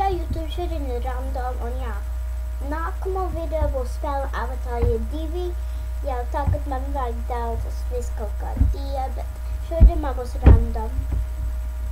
Čau YouTube, šodien ir random un jā, nākamo video būs spēle Avatar divi. Jau tagad man vajag daudz, tas viss kaut kā tie, bet šodien man būs random.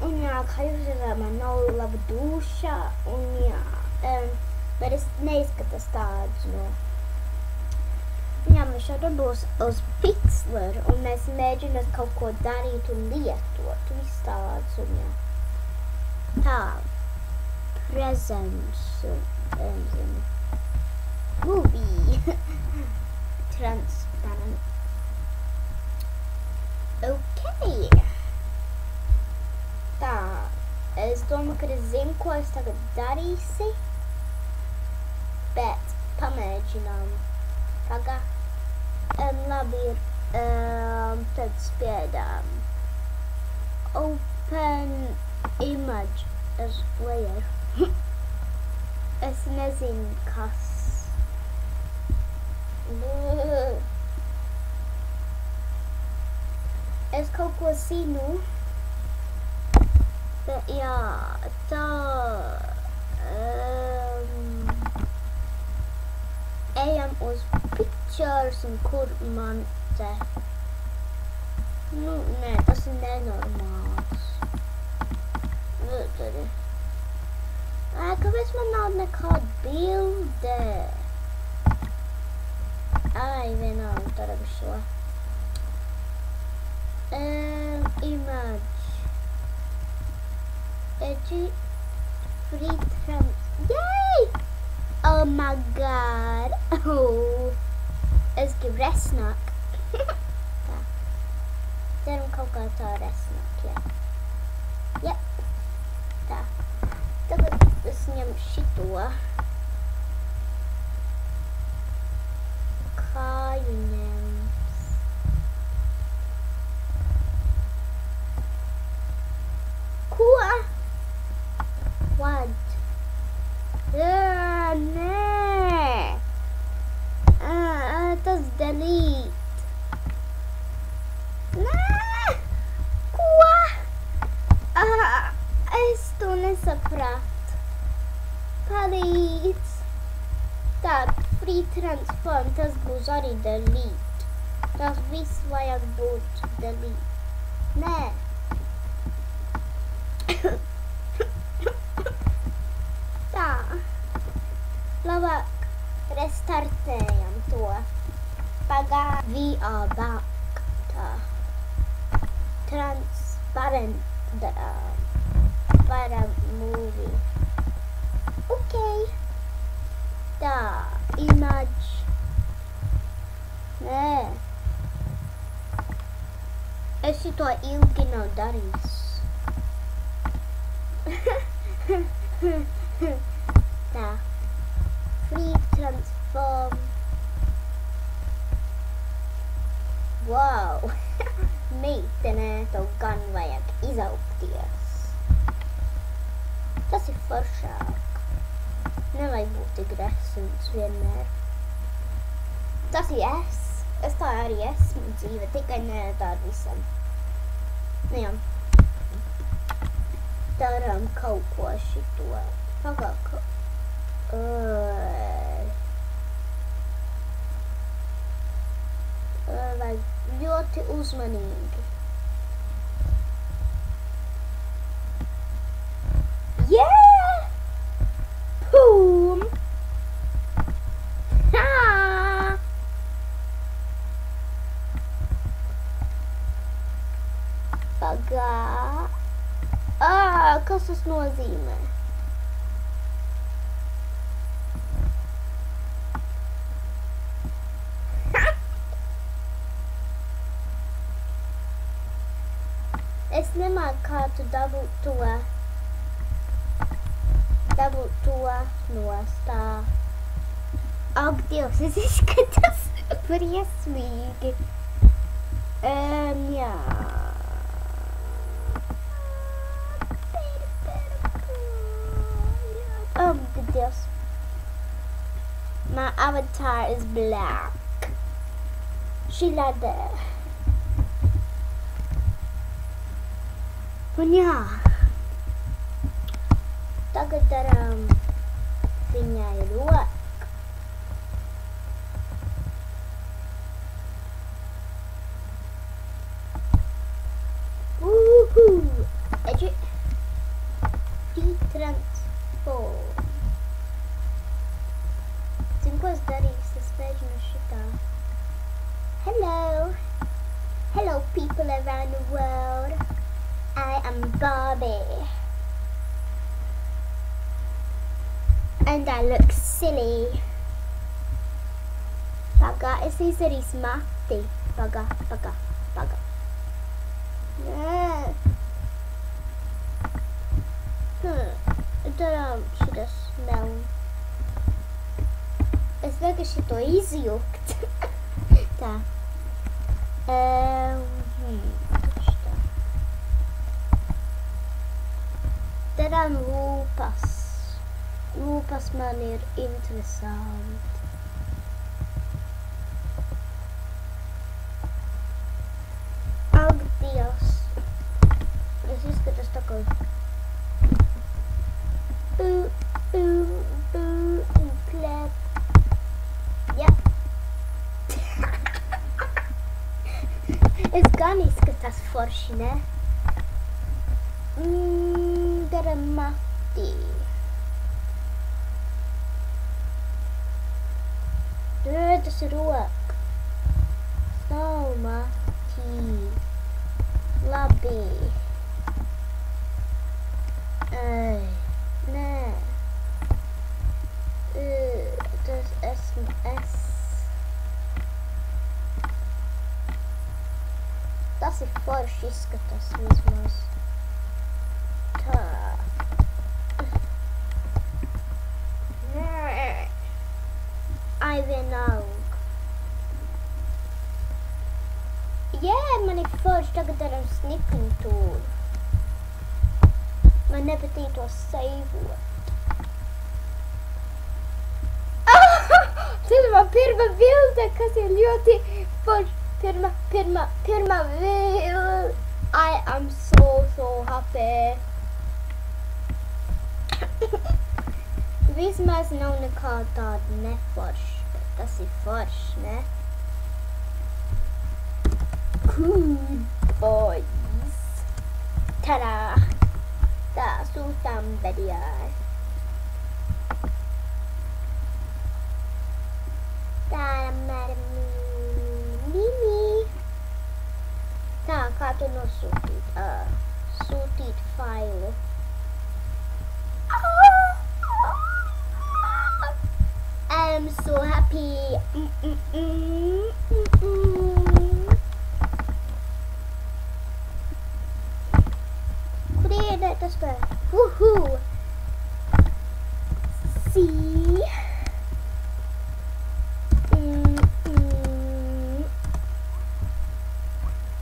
Un jā, kā jūs redzat, man nav laba duša, un jā, bet es neizskatos tāds, nu. Jā, mēs šodien būs uz Pixlr, un mēs mēģinām kaut ko darīt un lietot, viss tāds, un jā. Tā. Presents, movie, transparent. Okay. Tā, es domāju, ka es zinu, ko es tagad darīsi, bet pamēģinām. Pagā. Labi ir, tad spiedām. Open image as layer. Es nezinu, kas. Es kaut ko zinu. Bet jā, tā. Ejam uz pictures un kur man te. Nu, nē, tas ir nenormāls. Tad. Kāpēc man nav nekāda bilde? Ai, vienalga, darām šo. Image. Free trans. Yay! Oh my god. Oh. Es gribu resnāk. Tā. Darām kaut kā tā resnāk, jā. Yep. Tā. Tagad es ņemu šito kāju ņems. Ko? What? Nē! Tas delete. Nē! Ko? Es to nesapratu. Palīdz. Tā, free transform, tas būs arī delete. Tas viss vajag būt delete. Nē. Tā. Labāk restartējam to. Pagā VR back. Tā. Transparent. Para movie. Okay. Tā, image. Nē. Es šito ilgi nav darījis. Tā. Free transform. Wow. Meitenē, tev gan vajag izaugties. Tas ir foršāk. Nevajag būt tik resns vienmēr. Tas ir es. Es tā arī esmu dzīve, tikai ne tāda visam. Nu jā. Darām kaut ko šito. Pagāk. Vajag ļoti uzmanīgi. Yeah! Boom! Ha! Pagā. Kas tas nozīmē? Es nemāku, kā tu dabūt to nostā. Ak, Dievs, es izskatos briesmīgi. Jā. Oh, Dievs. My avatar is black. She like that. Un jā. tagad darām viņai roku. Edži. Transform. Zinu, ko es darīšu, es mēģinu šitā. Hello. Hello people around the world. I am Barbie. And I look silly. Paga, es izdarīšu mati. Paga. Nē. Darām šitas melnu. Es vienkārši to izjukt. Tā. Tā. Darām lūpas. Lūpas man ir interesanti. Ak, Dievs. Es izskatos tā kā... Clap. Jā. Es gan izskatās forši, ne? Daram mati. Tas ir roka. Nav mati. Labi. Nē. Tas esmu es. Tas ir forši izskatās vismaz. Tā. Ai, vienalga. Jā, man ir forši tagad daram snipping tool. Man nepatīk to seivot. Tas ir man pirmā bilde, kas ir ļoti forši. Pirmā bilde. I am so happy. Vismaz nav nekā tāda neforši, bet tas ir forši, ne? Cool boys. Tada! Tā, sūtām bedijai. Tā, mimi. Tā, kā tu nosūtīt? Sūtīt failu. I'm so happy. Tas kā, woohoo! See?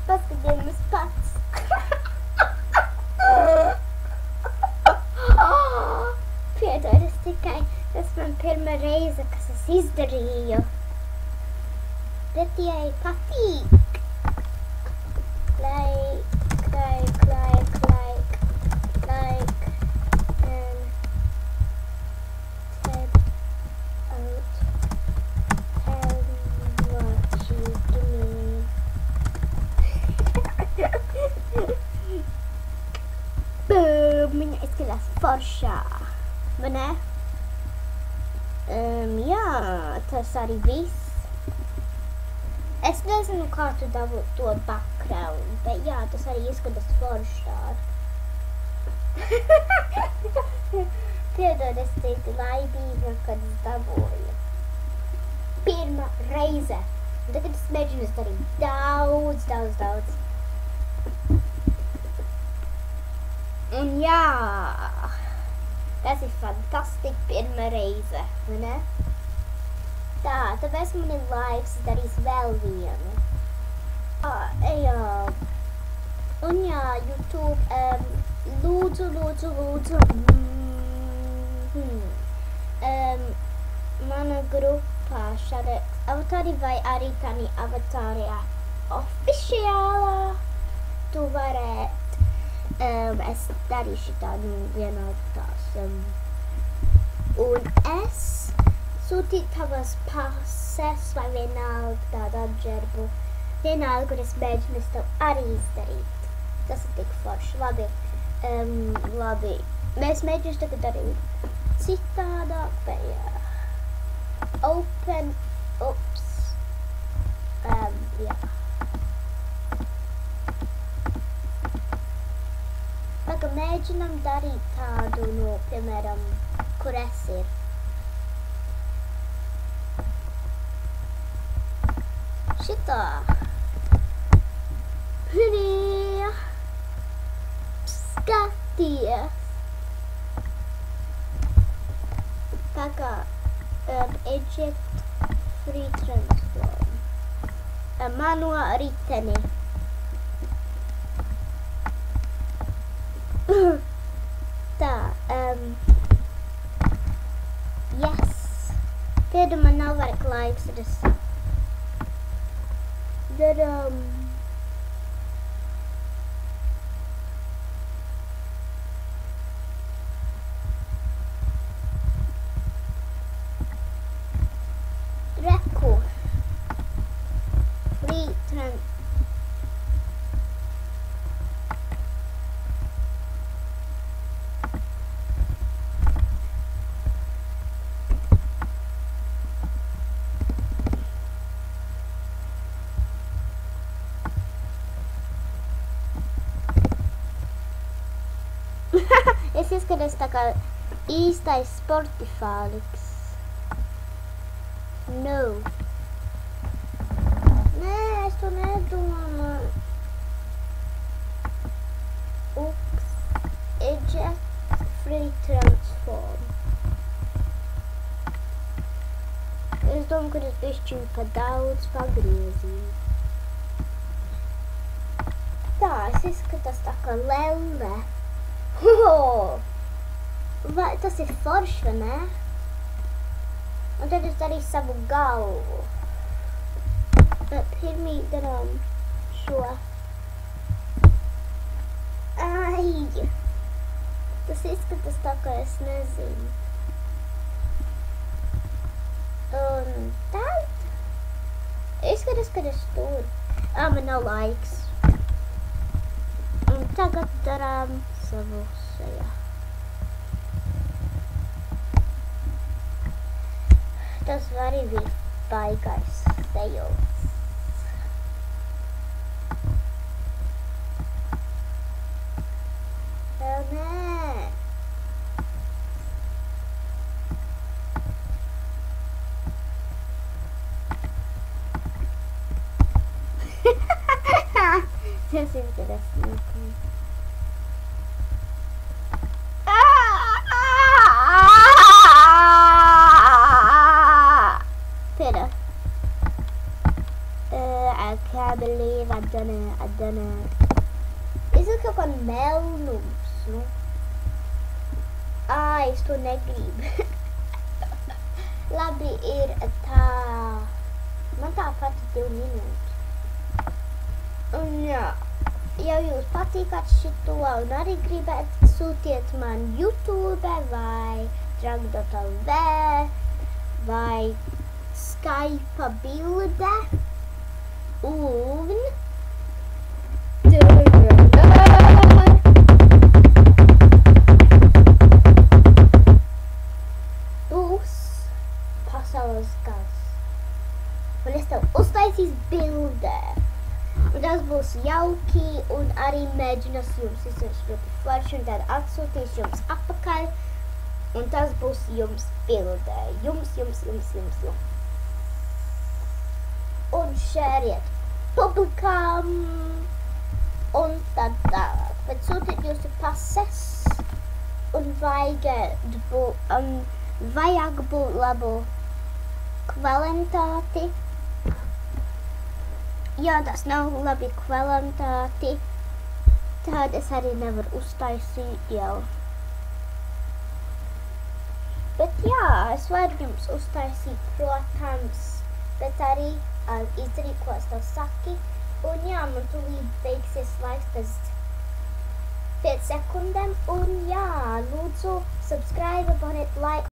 Paskatieties pats. Piedod, tas man pirmā reize, kas es izdarīju. Bet jai patīk. Viņa izskatās foršā, vai ne? Jā, tas arī viss. Es nezinu, kā tu dabū to background, bet jā, tas arī izskatās foršā. Piedod, es teicu laimīga, kad es dabūju. Pirmā reize. Un tagad es mēģinu darīt daudz. Un jā, tas ir fantastiski pirmā reize, vai ne? Tā, tāpēc man ir laiks darīt vēl vienu. Jā. Un jā, YouTube, lūdzu. Mana grupā šāda avatāri vai arī tādi avatārijā oficiālā tu varētu Es darīšu tādu vienalga tās. Un es sūtīju tavas pases vai vienalga tādu apģērbu. Vienalga, kur es mēģinu es tev arī izdarīt. Tas ir tik forši. Labi. Labi. Mēs mēģināšu tagad arī citādāk, bet jā. Open. Ups. Jā. Tagad mēģinam darīt tādu, no, piemēram, kur es ir. Šitā. Prija. Skaties. Tagad eject free transform. Mano riteni. Tā, yes. Pēdējā man nav vairāk laiks, tad es daram. Reku. Free transform. Es izskatos tā kā īstais sportifāliks. No. Nē, es to nedomāju. Ups. Eject free transform. Es domāju, ka es bišķiņu pa daudz pagriezīju. Tā, es izskatos tā kā lelle. Vai tas ir forši, vai ne? Un tad es darīju savu galvu. Pirmī darām šo. Ai! Tas izskatās tā, ka es nezinu. Un tad izskatās, ka es tur. Man nav laiks. Un tagad darām savu sejā. Tas arī bija baigais sejos. Vēl nē. Tas ir interesanti. I can't believe I've done it. Is it kaut kā melnums, nu? Es to negribu. Labi, ir tā. Man tāpat 2 minūtes. Un jā, ja jūs patīkat šito un arī gribat, sūtiet man YouTube vai Drag.lv vai Skype bilde un būs pasaules gals. Un es tev uztaisīšu bildē. Un tas būs jauki un arī mēģinās jums izsaukt ļoti forši un tad atsūtīs jums atpakaļ. Un tas būs jums bildē. Jums. Un šēriet publikām. Un tad tālāk. Bet sūtiet jūsu pases. Un vajag būt labu kvalitāti. Ja tas nav labi kvalitāti, tad es arī nevaru uztaisīt jau. Bet jā, es varu jums uztaisīt, protams, bet arī izdarīt, ko es tev saki. Un jā, man tūlīt beigsies laiks 5 sekundēm. Un jā, lūdzu, subscribe, abonēt, like.